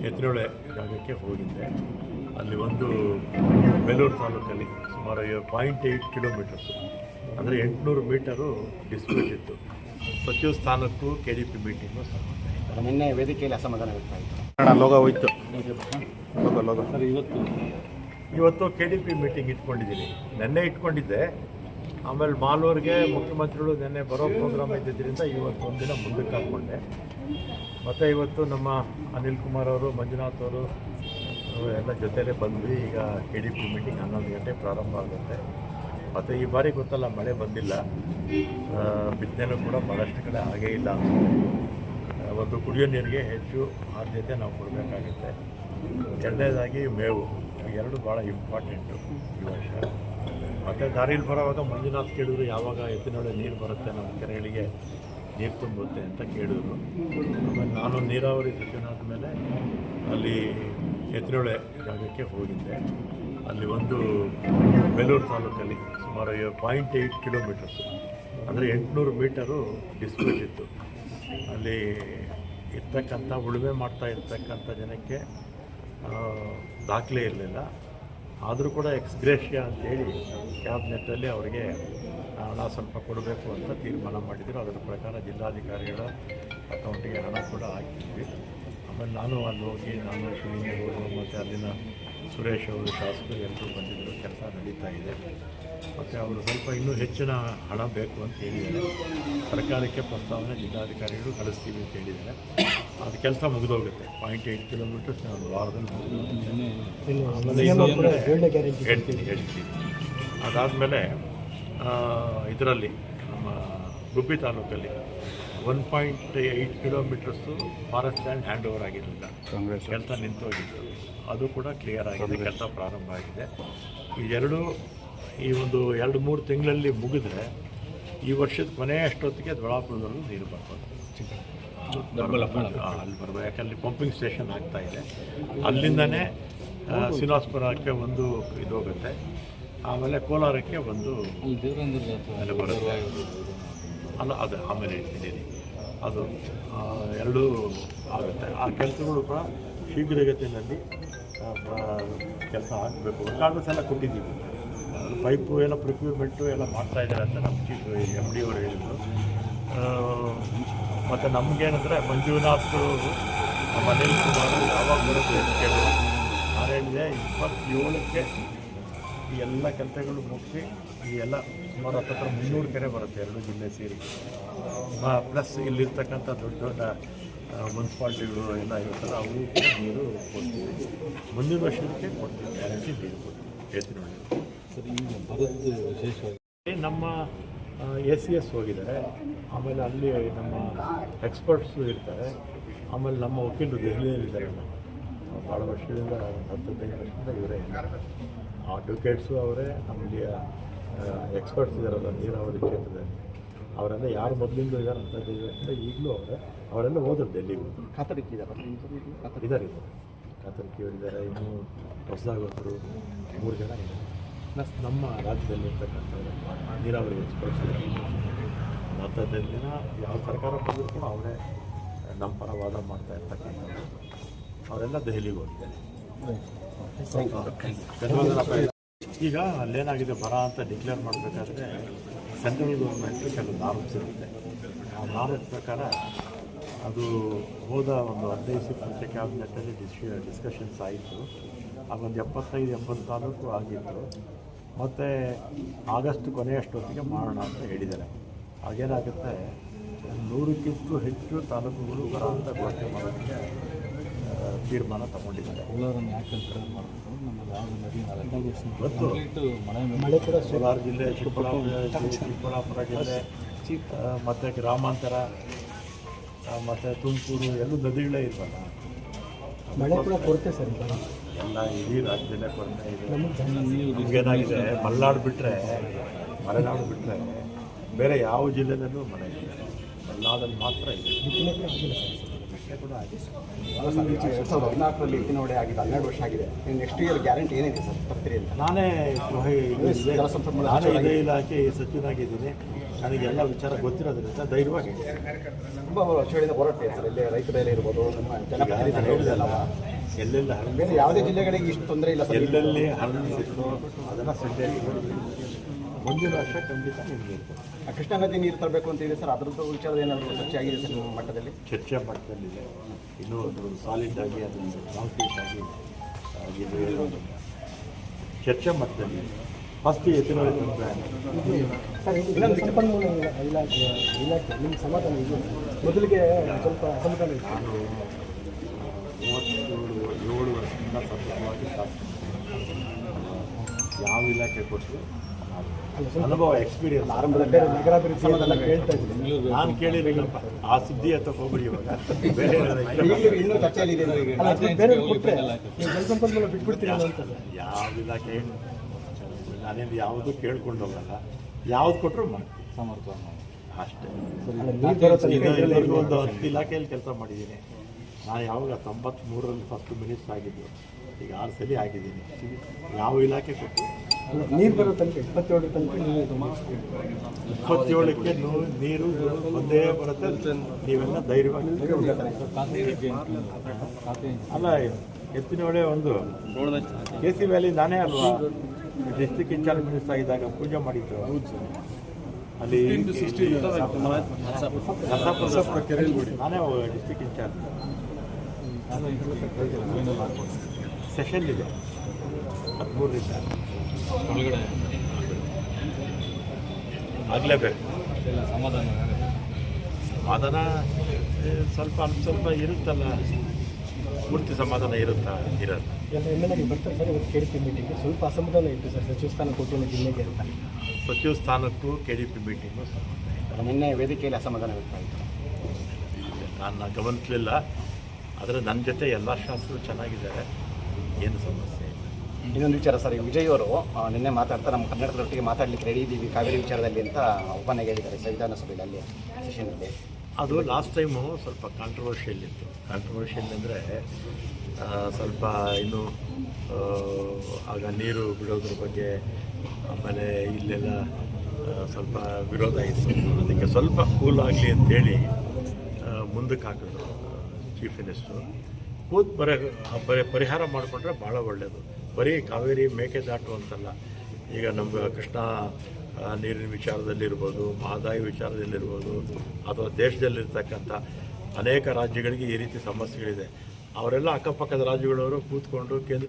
ಎತ್ತಿನೊಳೆ ಜಾಗಕ್ಕೆ ಹೋಗಿದ್ದೆ. ಅಲ್ಲಿ ಒಂದು ಬೇಲೂರು ತಾಲೂಕಲ್ಲಿ ಸುಮಾರು 0.8 ಕಿಲೋಮೀಟರ್ಸು ಅಂದರೆ 800 ಮೀಟರು ಡಿಸ್ಪ್ಯೂಟ್ ಇತ್ತು. ಸಚಿವ ಸ್ಥಾನಕ್ಕೂ KDP ಮೀಟಿಂಗು ನಿನ್ನೆ ವೇದಿಕೆಯಲ್ಲಿ ಅಸಮಾಧಾನ ವ್ಯಕ್ತವಾಯಿತು. ಲೋಗ ಹೋಯ್ತು ಲೋಗ ಸರ್ ಇವತ್ತು KDP ಮೀಟಿಂಗ್ ಇಟ್ಕೊಂಡಿದ್ದೀನಿ. ನೆನ್ನೆ ಇಟ್ಕೊಂಡಿದ್ದೆ. ಆಮೇಲೆ ಮಾಲೂರಿಗೆ ಮುಖ್ಯಮಂತ್ರಿಗಳು ನೆನ್ನೆ ಬರೋ ಪ್ರೋಗ್ರಾಮ್ ಇದ್ದಿದ್ದರಿಂದ ಇವತ್ತು ಒಂದಿನ ಮುಂದಕ್ಕೆ ಹಾಕ್ಕೊಂಡೆ. ಮತ್ತು ಇವತ್ತು ನಮ್ಮ ಅನಿಲ್ ಕುಮಾರ್ ಅವರು, ಮಂಜುನಾಥ್ ಅವರು ಎಲ್ಲ ಜೊತೆಲೇ ಬಂದ್ವಿ. ಈಗ KDP ಮೀಟಿಂಗ್ 11 ಗಂಟೆ ಪ್ರಾರಂಭ ಆಗುತ್ತೆ. ಮತ್ತು ಈ ಬಾರಿ ಗೊತ್ತಲ್ಲ, ಮಳೆ ಬಂದಿಲ್ಲ, ಬಿತ್ತನೆನೂ ಕೂಡ ಭಾಳಷ್ಟು ಕಡೆ ಆಗೇ ಇಲ್ಲ. ಒಂದು ಕುಡಿಯೋ ನೀರಿಗೆ ಹೆಚ್ಚು ಆದ್ಯತೆ ನಾವು ಕೊಡಬೇಕಾಗುತ್ತೆ. ಎರಡನೇದಾಗಿ ಮೇವು, ಎರಡು ಭಾಳ ಇಂಪಾರ್ಟೆಂಟು ಈ ವರ್ಷ. ಮತ್ತು ದಾರಿಲಿ ಬರೋವಾಗ ಮಂಜುನಾಥ್ ಕೇಳಿದ್ರು, ಯಾವಾಗ ಎತ್ತಿನೊಳೆ ನೀರು ಬರುತ್ತೆ ನಮ್ಮ ಕೆರೆಗಳಿಗೆ, ನೀರು ತುಂಬುತ್ತೆ ಅಂತ ಕೇಳಿದ್ರು. ಆಮೇಲೆ ನಾನು ನೀರಾವರಿ ಸಚಿವನಾದ ಮೇಲೆ ಅಲ್ಲಿ ಎತ್ತಿನೊಳೆ ಜಾಗಕ್ಕೆ ಹೋಗಿದ್ದೆ. ಅಲ್ಲಿ ಒಂದು ಬೇಲೂರು ತಾಲೂಕಲ್ಲಿ ಸುಮಾರು 0.8 ಕಿಲೋಮೀಟರ್ಸು ಅಂದರೆ 800 ಮೀಟರು ಡಿಸ್ಪ್ಯೂಟ್ ಇತ್ತು. ಅಲ್ಲಿ ಇರ್ತಕ್ಕಂಥ ಉಳುಮೆ ಮಾಡ್ತಾ ಇರ್ತಕ್ಕಂಥ ಜನಕ್ಕೆ ದಾಖಲೆ ಇರಲಿಲ್ಲ. ಆದರೂ ಕೂಡ ಎಕ್ಸ್ಗ್ರೇಷಿಯಾ ಅಂತೇಳಿ ಕ್ಯಾಬಿನೆಟ್ಟಲ್ಲಿ ಅವರಿಗೆ ಹಣ ಸ್ವಲ್ಪ ಕೊಡಬೇಕು ಅಂತ ತೀರ್ಮಾನ ಮಾಡಿದರು. ಅದರ ಪ್ರಕಾರ ಜಿಲ್ಲಾಧಿಕಾರಿಗಳ ಅಕೌಂಟಿಗೆ ಹಣ ಕೂಡ ಹಾಕಿದ್ವಿ. ಆಮೇಲೆ ನಾನು ಅಲ್ಲಿ ಹೋಗಿ, ನಾನು ಶಿವಲಿಂಗೇಗೌಡರು ಮತ್ತು ಅಲ್ಲಿನ ಸುರೇಶ್ ಅವರು, ಶಾಸಕರು ಎಲ್ಲರೂ ಬಂದಿದ್ದರು. ಕೆಲಸ ನಡೀತಾ ಇದೆ. ಮತ್ತು ಅವರು ಸ್ವಲ್ಪ ಇನ್ನೂ ಹೆಚ್ಚಿನ ಹಣ ಬೇಕು ಅಂತ ಹೇಳಿದ್ದಾರೆ. ಸರ್ಕಾರಕ್ಕೆ ಪ್ರಸ್ತಾವನೆ ಜಿಲ್ಲಾಧಿಕಾರಿಗಳು ಕಳಿಸ್ತೀವಿ ಅಂತ ಹೇಳಿದ್ದಾರೆ. ಅದು ಕೆಲಸ ಮುಗಿದೋಗುತ್ತೆ. 0.8 ಕಿಲೋಮೀಟರ್ಸ್ ಒಂದು ವಾರದಲ್ಲಿ ಹೇಳ್ತೀನಿ. ಅದಾದಮೇಲೆ ಇದರಲ್ಲಿ ನಮ್ಮ ಗುಬ್ಬಿ ತಾಲೂಕಲ್ಲಿ 1.8 kilometres forest land hand over ಆಗಿರಲಿಲ್ಲ, ಕೆಲಸ ನಿಂತೋಗಿತ್ತು. ಅದು ಕೂಡ ಕ್ಲಿಯರ್ ಆಗಿದೆ, ಕೆಲಸ ಪ್ರಾರಂಭ ಆಗಿದೆ. ಈ ಒಂದು 2-3 ತಿಂಗಳಲ್ಲಿ ಮುಗಿದ್ರೆ ಈ ವರ್ಷದ ಕೊನೆ ಅಷ್ಟೊತ್ತಿಗೆ ದೊಡ್ಡಾಪುರದಲ್ಲೂ ನೀರು ಬರ್ಬೋದು. ಅಲ್ಲಿ ಬರ್ಬೋದು, ಯಾಕಂದರೆ ಪಂಪಿಂಗ್ ಸ್ಟೇಷನ್ ಆಗ್ತಾಯಿದೆ. ಅಲ್ಲಿಂದನೇ ಶ್ರೀನಿವಾಸಪುರಕ್ಕೆ ಒಂದು ಇದು ಹೋಗುತ್ತೆ. ಆಮೇಲೆ ಕೋಲಾರಕ್ಕೆ ಒಂದು ಅಲ್ಲಿ ಬರುತ್ತೆ. ಅಲ್ಲ, ಅದು ಆಮೇಲೆ ಹೇಳ್ತಿದ್ದೀನಿ. ಅದು ಎರಡೂ ಆಗುತ್ತೆ. ಆ ಕೆಲಸಗಳು ಕೂಡ ಶೀಘ್ರಗತಿಯಲ್ಲಿ ಕೆಲಸ ಆಗಬೇಕು. ಕಾರ್ಡ್ಸ್ ಎಲ್ಲ ಕೊಟ್ಟಿದ್ದೀವಿ. ಪೈಪು ಎಲ್ಲ ಪ್ರೊಕ್ಯೂರ್ಮೆಂಟು ಎಲ್ಲ ಮಾಡ್ತಾಯಿದ್ದಾರೆ ಅಂತ ನಮ್ಮ ಚೀಫ್ MD ಅವರು ಹೇಳಿದರು. ಮತ್ತು ನಮಗೇನಂದರೆ ಮಂಜುನಾಥ್, ನಮ್ಮ ಅನಿಲ್ ಕುಮಾರ್ ಯಾವಾಗ ಬರುತ್ತೆ ಅಂತ ಕೇಳಿದ್ರು. ನಾನು ಹೇಳಿದೆ 27ಕ್ಕೆ ಈ ಎಲ್ಲ ಕೆಲಸಗಳು ಮುಗಿಸಿ ಈ ಎಲ್ಲ ಸುಮಾರು 300 ಕೆರೆ ಬರುತ್ತೆ, 2 ಜಿಲ್ಲೆ ಸೇರಿ. ಪ್ಲಸ್ ಇಲ್ಲಿರ್ತಕ್ಕಂಥ ದೊಡ್ಡ ದೊಡ್ಡ ಮುನ್ಸಿಪಾಲ್ಟಿಗಳು ಎಲ್ಲ ಇರುತ್ತಲ್ಲ, ಅವರು ಕೂಡ ನೀರು ಕೊಡ್ತೀವಿ. ಮುಂದಿನ ವರ್ಷಕ್ಕೆ ಕೊಡ್ತೀವಿ, ಗ್ಯಾರಂಟಿ ನೀರು ಕೊಡ್ತೀವಿ. ಎತ್ತಿನೊಳೆ ಸರ್, ಈಗ ಬರೋದು ವಿಶೇಷವಾಗಿ ನಮ್ಮ ACS ಹೋಗಿದ್ದಾರೆ. ಆಮೇಲೆ ಅಲ್ಲಿ ನಮ್ಮ ಎಕ್ಸ್ಪರ್ಟ್ಸು ಇರ್ತಾರೆ. ಆಮೇಲೆ ನಮ್ಮ ವಕೀಲರು ದೆಹಲಿಯಲ್ಲಿದ್ದಾರೆ. ಭಾಳ ವರ್ಷದಿಂದ, 10-15 ವರ್ಷದಿಂದ ಇವರೇ ಅಡ್ವೊಕೇಟ್ಸು ಅವರೇ. ನಮಗೆ ಎಕ್ಸ್ಪರ್ಟ್ಸ್ ಇದ್ದಾರಲ್ಲ ನೀರಾವರಿ ಕ್ಷೇತ್ರದಲ್ಲಿ, ಅವರೆಲ್ಲ ಯಾರು ಮೊದಲಿಂದ ಇದ್ದಾರೆ ಅಂತ ಅಂತ ಈಗಲೂ ಅವರೆಲ್ಲ ಹೋದರು, ಡೆಲ್ಲಿಗೆ ಹೋದರು. ಇದ್ದಾರೆ ಕಾತರ್ಕಿಯವರಿದ್ದಾರೆ. ಇನ್ನೂ ಹೊಸದಾಗಿ ಹೋದರು 3 ಜನ ಇದ್ದಾರೆ. ಪ್ಲಸ್ ನಮ್ಮ ರಾಜ್ಯದಲ್ಲಿರ್ತಕ್ಕಂಥವ್ರು ನೀರಾವರಿ ಎಕ್ಸ್ಪರ್ಟ್ಸ್ ಇದ್ದಾರೆ. 10 ದಿನ ಯಾವ ಸರ್ಕಾರ ಬಂದರೂ ಕೂಡ ಅವರೇ ನಮ್ಮ ಪರ ವಾದ ಮಾಡ್ತಾ ಇರ್ತಕ್ಕಂಥವ್ರು. ಅವರೆಲ್ಲ ದೆಹಲಿಗೆ ಹೋಗಿದ್ದಾರೆ. ಈಗ ಅಲ್ಲೇನಾಗಿದೆ, ಬರ ಅಂತ ಡಿಕ್ಲೇರ್ ಮಾಡಬೇಕಾದ್ರೆ ಸೆಂಟ್ರಲ್ ಗೌರ್ಮೆಂಟ್ ಕೆಲವು ನಾರ್ಮ್ಸ್ ಇರುತ್ತೆ. ಆ ನಾರ್ಮ್ಸ್ ಪ್ರಕಾರ ಅದು ಹೋದ ಒಂದು 15 ದಿವಸ ಮುಂಚೆ ಕ್ಯಾಬಿನೆಟ್ಟಲ್ಲಿ ಡಿಸ್ಕಷನ್ಸ್ ಆಯಿತು. ಆಗೊಂದು 75-80 ತಾಲೂಕು ಆಗಿತ್ತು. ಮತ್ತು ಆಗಸ್ಟ್ ಕೊನೆಯಷ್ಟೊತ್ತಿಗೆ ಮಾಡೋಣ ಅಂತ ಹೇಳಿದ್ದಾರೆ. ಹಾಗೇನಾಗುತ್ತೆ, 100ಕ್ಕಿಂತ ಹೆಚ್ಚು ತಾಲೂಕುಗಳು ಬರ ಅಂತ ಘೋಷಣೆ ಮಾಡೋದಕ್ಕೆ ತೀರ್ಮಾನ ತಗೊಂಡಿದ್ದಾರೆ. ಇವತ್ತು ಮಳೆ ಕೂಡ ಕೋಲಾರ ಜಿಲ್ಲೆ, ಚಿಕ್ಕಬಳ್ಳಾಪುರ ಜಿಲ್ಲೆ, ಮತ್ತು ಗ್ರಾಮಾಂತರ, ಮತ್ತು ತುಮಕೂರು ಎಲ್ಲೂ ನದಿಗಳೇ ಇಲ್ವಲ್ಲ. ಮಳೆ ಕೂಡ ಕೊರತೆ ಸರ್, ಎಲ್ಲ ಇಡೀ ರಾಜ್ಯದಲ್ಲೇ ಕೊರತೆ ಇದೆ. ನಮಗೇನಾಗಿದೆ, ಮಲೆನಾಡು ಬಿಟ್ಟರೆ ಬೇರೆ ಯಾವ ಜಿಲ್ಲೆದಲ್ಲೂ ಮಳೆ ಇದೆ. ಮಲೆನಾಡಲ್ಲಿ ಮಾತ್ರ ಇದೆ. ಕೂಡ ಆಗಿದೆ. 2014ರಲ್ಲಿ ಎತ್ತಿನೊಳೆ ಆಗಿದೆ, 12 ವರ್ಷ ಆಗಿದೆ. ನೆಕ್ಸ್ಟ್ ಇಯರ್ ಗ್ಯಾರಂಟಿ ಏನಿದೆ ಸರ್ ತರ್ತೀರಿ ಅಂತ? ನಾನೇ ಇದೇ ಇಲಾಖೆ ಸಚಿವನಾಗಿದ್ದೀನಿ. ನನಗೆಲ್ಲ ವಿಚಾರ ಗೊತ್ತಿರೋದ್ರಿಂದ ಧೈರ್ಯವಾಗಿ ತುಂಬ ವರ್ಷಗಳಿಂದ ಹೋರಾಟ ಇದೆ ಸರ್. ಇಲ್ಲಿ ರೈತರಲ್ಲಿ ಇರ್ಬೋದು, ನಮ್ಮ ಹೇಳಿದೆಲ್ಲ ಎಲ್ಲೆಲ್ಲ ಹರಡಿ ಬೇರೆ ಯಾವುದೇ ಜಿಲ್ಲೆಗಳಿಗೆ ಇಷ್ಟು ತೊಂದರೆ ಇಲ್ಲ ಸರ್. ಎಲ್ಲೆಲ್ಲಿ ಹರಡಿಸಿದ್ರು ಅದನ್ನು ಸದ್ಯಕ್ಕೆ ಮುಂದಿನ ವರ್ಷ ಖಂಡಿತ ನಿಮಗೆ ಕೃಷ್ಣಾ ನದಿ ನೀರು ತರಬೇಕು ಅಂತ ಇದೆ ಸರ್. ಅದರದ್ದು ವಿಚಾರದ ಏನಾದರೂ ಚರ್ಚೆ ಆಗಿದೆ ಸರ್ ನಿಮ್ಮ ಮಟ್ಟದಲ್ಲಿ? ಚರ್ಚೆ ಮಟ್ಟದಲ್ಲಿದೆ. ಇನ್ನೂ ಅದು ಸಾಲಿಡ್ ಆಗಿ ಅದೊಂದು ಕಾಂಕ್ರೀಟ್ ಆಗಿ ಆಗಿದೆ. ಚರ್ಚೆ ಮಟ್ಟದಲ್ಲಿ ಫಸ್ಟ್ ಎತ್ತಿನೊಳಗೆ ತಂದರೆ ಸರ್ ಇನ್ನೊಂದು ಸಂಪನ್ಮೂಲ ಇಲಾಖೆ ನಿಮ್ಮ ಸಮಾಧಾನ ಇದೆ ಮೊದಲಿಗೆ ಸ್ವಲ್ಪ ಅಸಮಾಧಾನ ಇದೆ. ನಾನು 37 ವರ್ಷದಿಂದ ಸತತವಾಗಿ ಶಾಸಕ. ಯಾವ ಇಲಾಖೆ ಕೊಟ್ಟರು ಅನುಭವ ಎಕ್ಸ್ಪೀರಿಯನ್ಸ್. ಆರಂಭದಲ್ಲಿ ನಗರಾಭಿವೃದ್ಧಿ ಅದೆಲ್ಲ ಕೇಳ್ತಾ ಇದ್ದೀನಿ. ನಾನು ಕೇಳಿರಲಿಲ್ಲಪ್ಪ ಆ ಸುದ್ದಿ ಅಂತ ಹೋಗ್ಬಿಡಿ ಇವಾಗ ಬೇರೆ ಇನ್ನೂ ಚರ್ಚೆಯಲ್ಲಿ ಇದೆ ಬೇರೆ ಕೊಟ್ಟರೆ ಜಲಸಂಪನ್ಮೂಲ ಬಿಟ್ಬಿಡ್ತೀರಾ ಅಂತ ಸರ್. ಯಾವ ಇಲಾಖೆ ನಾನೇನು ಯಾವುದು ಕೇಳ್ಕೊಂಡು ಹೋಗಲ್ಲ, ಯಾವ್ದು ಕೊಟ್ಟರು ಮಾಡ್ತೀನಿ ಸಮರ್ಪಣೆ ಅಷ್ಟೇ. ಇದುವರೆಗೂ ಒಂದು 10 ಇಲಾಖೆಯಲ್ಲಿ ಕೆಲಸ ಮಾಡಿದ್ದೀನಿ ನಾನು. ಯಾವಾಗ 93ರಲ್ಲಿ ಫಸ್ಟ್ ಮಿನಿಸ್ಟರ್ ಆಗಿದ್ದು, ಈಗ 6 ಸಲ ಆಗಿದ್ದೀನಿ. ಯಾವ ಇಲಾಖೆ ಕೊಟ್ಟು ನೀರು ಬರೋ ತನಕ 27 ತನಕ 27ಕ್ಕೆ ನೀರು ಒಂದೇ ಬರುತ್ತೆ. ನೀವೆಲ್ಲ ಧೈರ್ಯವಾಗಿ ಅಲ್ಲ. ಎತ್ತಿನೊಳೆ ಒಂದು KC ವ್ಯಾಲಿ ನಾನೇ ಅಲ್ವಾ ಡಿಸ್ಟ್ರಿಕ್ಟ್ ಇನ್ಚಾರ್ಜ್ ಮಿನಿಸ್ಟರ್ ಆಗಿದ್ದಾಗ ಪೂಜೆ ಮಾಡಿದ್ರು. ಅಲ್ಲಿ ನಾನೇ ಡಿಸ್ಟ್ರಿಕ್ಟ್ ಇನ್ಚಾರ್ಜ್. ಸೆಷನ್ ಇದೆ 13ರಿಂದ ಆಗಲೇಬೇಕು. ಸಮಾಧಾನ ಸ್ವಲ್ಪ ಸ್ವಲ್ಪ ಇರುತ್ತಲ್ಲ, ಪೂರ್ತಿ ಸಮಾಧಾನ ಇರುತ್ತಾ? ಇರೋದು ಎಮ್ಮೆಲ್ಲೆಗೆ ಬರ್ತಾರೆ ಸರ್. ಇವತ್ತು KDP ಮೀಟಿಂಗ್ಗೆ ಸ್ವಲ್ಪ ಅಸಮಾಧಾನ ಇತ್ತು ಸರ್. ಸಚಿವ ಸ್ಥಾನ ಕೊಟ್ಟಿಲ್ಲ ಜಿಲ್ಲೆಗೆ ಅಂತ. ಸಚಿವ ಸ್ಥಾನಕ್ಕೂ KDP ಮೀಟಿಂಗು ನಿನ್ನೆ ವೇದಿಕೆಯಲ್ಲಿ ಅಸಮಾಧಾನ ವ್ಯಕ್ತವಾಯಿತು. ನಾನು ಗಮನಿಸಲಿಲ್ಲ. ಆದರೆ ನನ್ನ ಜೊತೆ ಎಲ್ಲ ಶಾಸಕರು ಚೆನ್ನಾಗಿದ್ದಾರೆ, ಏನು ಸಮಸ್ಯೆ ಇಲ್ಲ. ಇನ್ನೊಂದು ವಿಚಾರ ಸರ್, ವಿಜಯ್ ಅವರು ನಿನ್ನೆ ಮಾತಾಡ್ತಾ ನಮ್ಮ ಕರ್ನಾಟಕದೊಟ್ಟಿಗೆ ಮಾತಾಡಲಿಕ್ಕೆ ರೆಡಿ ಇದ್ದೀವಿ ಕಾವೇರಿ ವಿಚಾರದಲ್ಲಿ ಅಂತ ಒಪ್ಪಂದ ಹೇಳಿದ್ದಾರೆ ಸಂವಿಧಾನ ಸಭೆಯಲ್ಲಿ ಅಲ್ಲಿ ಸೆಷನಲ್ಲಿ. ಅದು ಲಾಸ್ಟ್ ಟೈಮು ಸ್ವಲ್ಪ ಕಾಂಟ್ರವರ್ಷಿಯಲ್ ಇತ್ತು. ಕಾಂಟ್ರವರ್ಷಿಯಲ್ ಅಂದರೆ ಸ್ವಲ್ಪ ಇನ್ನು ಆಗ ನೀರು ಬಿಡೋದ್ರ ಬಗ್ಗೆ, ಆಮೇಲೆ ಇಲ್ಲೆಲ್ಲ ಸ್ವಲ್ಪ ವಿರೋಧ ಇತ್ತು. ಅದಕ್ಕೆ ಸ್ವಲ್ಪ ಕೂಲ್ ಆಗಲಿ ಅಂತೇಳಿ ಮುಂದಕ್ಕೆ ಹಾಕಿದ್ರು ಚೀಫ್ ಮಿನಿಸ್ಟ್ರು. ಕೂತ್ ಪರಿಹಾರ ಮಾಡಿಕೊಂಡ್ರೆ ಭಾಳ ಒಳ್ಳೆಯದು. ಬರೀ ಕಾವೇರಿ ಮೇಕೆದಾಟು ಅಂತಲ್ಲ, ಈಗ ನಮ್ಮ ಕೃಷ್ಣಾ ನೀರಿನ ವಿಚಾರದಲ್ಲಿರ್ಬೋದು, ಮಹದಾಯಿ ವಿಚಾರದಲ್ಲಿರ್ಬೋದು, ಅಥವಾ ದೇಶದಲ್ಲಿರ್ತಕ್ಕಂಥ ಅನೇಕ ರಾಜ್ಯಗಳಿಗೆ ಈ ರೀತಿ ಸಮಸ್ಯೆಗಳಿದೆ. ಅವರೆಲ್ಲ ಅಕ್ಕಪಕ್ಕದ ರಾಜ್ಯಗಳವರು ಕೂತ್ಕೊಂಡು ಕೇಂದ್ರ